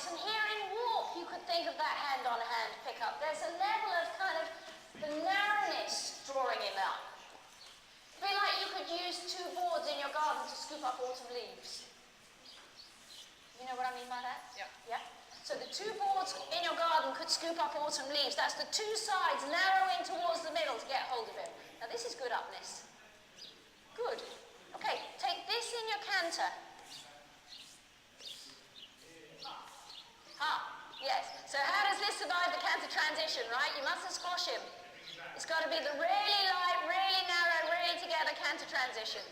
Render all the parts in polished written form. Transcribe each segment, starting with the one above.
this. And here in warp, you could think of that hand-on-hand pickup. There's a level of kind of the narrowness drawing him up. It'd be like you could use two boards in your garden to scoop up autumn leaves. You know what I mean by that? Yeah. Yeah? So the two boards in your garden could scoop up autumn leaves. That's the two sides narrowing towards the middle to get hold of him. Now this is good upness. Good. Okay, take this in your canter. Ha, yes. So how does this survive the canter transition, right? You mustn't squash him. It's got to be the really light, really narrow, really together canter transition.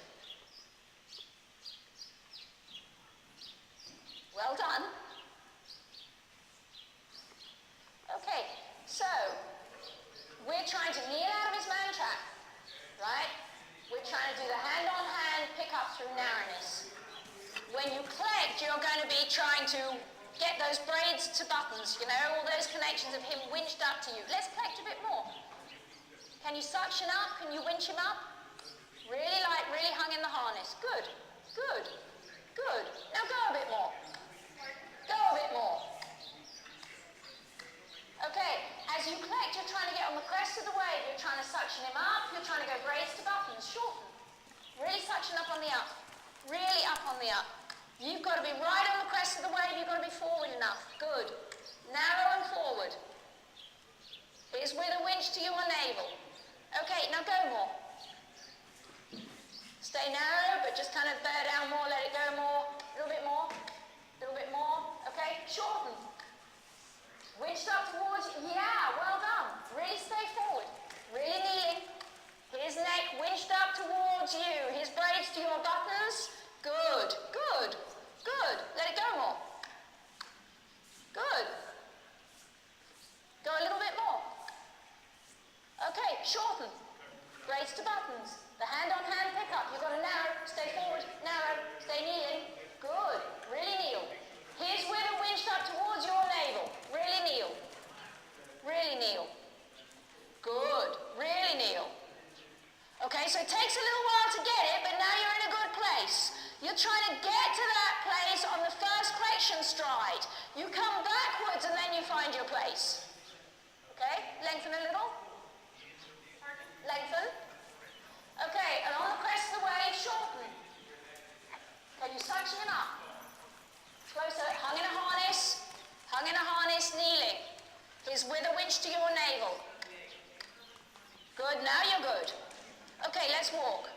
Well done. Okay, so we're trying to kneel out of his man trap, right? We're trying to do the hand-on-hand pick-up through narrowness. When you collect, you're going to be trying to get those braids to buttons, you know, all those connections of him winched up to you. Let's collect a bit more. Can you suction up? Can you winch him up? Really light, really hung in the harness. Good, good, good. Now go a bit more. Go a bit more. Okay, as you collect, you're trying to get on the crest of the wave. You're trying to suction him up. You're trying to go braids to buttons. Shorten. Really suction up on the up. Really up on the up. You've got to be right on the crest of the wave. You've got to be forward enough. Good. Narrow and forward. It's with a winch to your navel. Okay, now go more. Stay narrow, but just kind of bear down more. Let it go more. A little bit more. A little bit more. Okay, shorten. Winched up towards you. Yeah, well done. Really stay forward. Really kneeling. His neck winched up towards you. His braids to your buttons. Good, good, good. Let it go more. Good. Go a little bit more. Okay, shorten. Braids to buttons. The hand-on-hand pickup. You've got to narrow. Stay forward. Narrow. Stay kneeling. Good. Really kneel. His wither winched up towards your navel. Really kneel. Really kneel. Good. Really kneel. Okay, so it takes a little while to get it, but now you're in a good place. You're trying to get to that place on the first collection stride. You come backwards and then you find your place. Okay, lengthen a little. Lengthen. Okay, and on the crest of the wave, shorten. Okay, you suction him up. Closer, hung in a harness, kneeling. His wither winch to your navel. Good, now you're good. Okay, let's walk.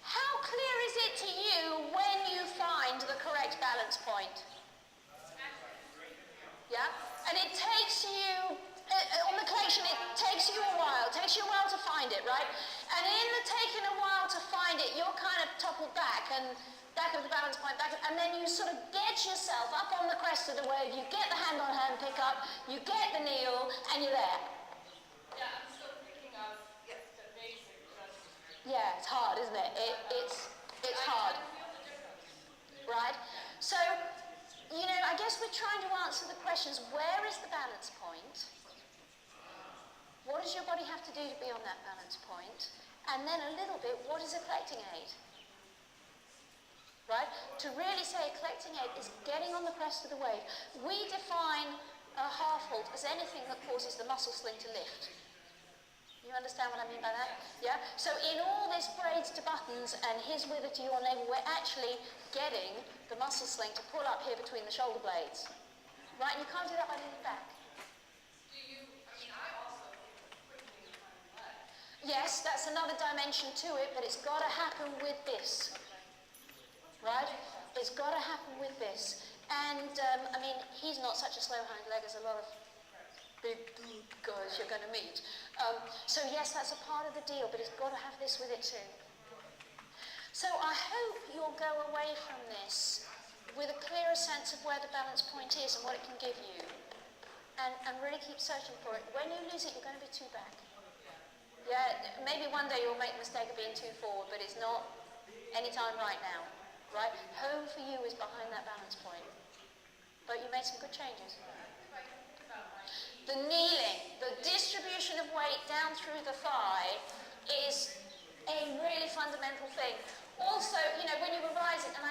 How clear is it to you when you find the correct balance point? Yeah? And it takes you, on the collection, it takes you a while. It takes you a while to find it, right? And in the taking a while to find it, you're kind of toppled back and back of the balance point, and then you sort of get yourself up on the crest of the wave, you get the hand-on-hand pickup, you get the kneel, and you're there. Yeah, I'm still picking up the basic. Yeah, it's hard, isn't it? It's hard. I feel the difference. Right? So, you know, I guess we're trying to answer the questions, where is the balance point? What does your body have to do to be on that balance point? And then a little bit, what is a collecting aid? Right? To really say a collecting aid is getting on the crest of the wave. We define a half halt as anything that causes the muscle sling to lift. You understand what I mean by that? Yeah? So in all this braids to buttons and his wither to your navel, we're actually getting the muscle sling to pull up here between the shoulder blades. Right? And you can't do that by leaning back. I also quickly leg. Yes, that's another dimension to it, but it's got to happen with this. Right? It's got to happen with this. And, I mean, he's not such a slow hind leg as a lot of big guys you're going to meet. So, yes, that's a part of the deal, but it's got to have this with it too. So I hope you'll go away from this with a clearer sense of where the balance point is and what it can give you. And really keep searching for it. When you lose it, you're going to be too back. Yeah, maybe one day you'll make the mistake of being too forward, but it's not any time right now. Right? Home for you is behind that balance point. But you made some good changes. The kneeling, the distribution of weight down through the thigh is a really fundamental thing. Also, you know, when you revise it, and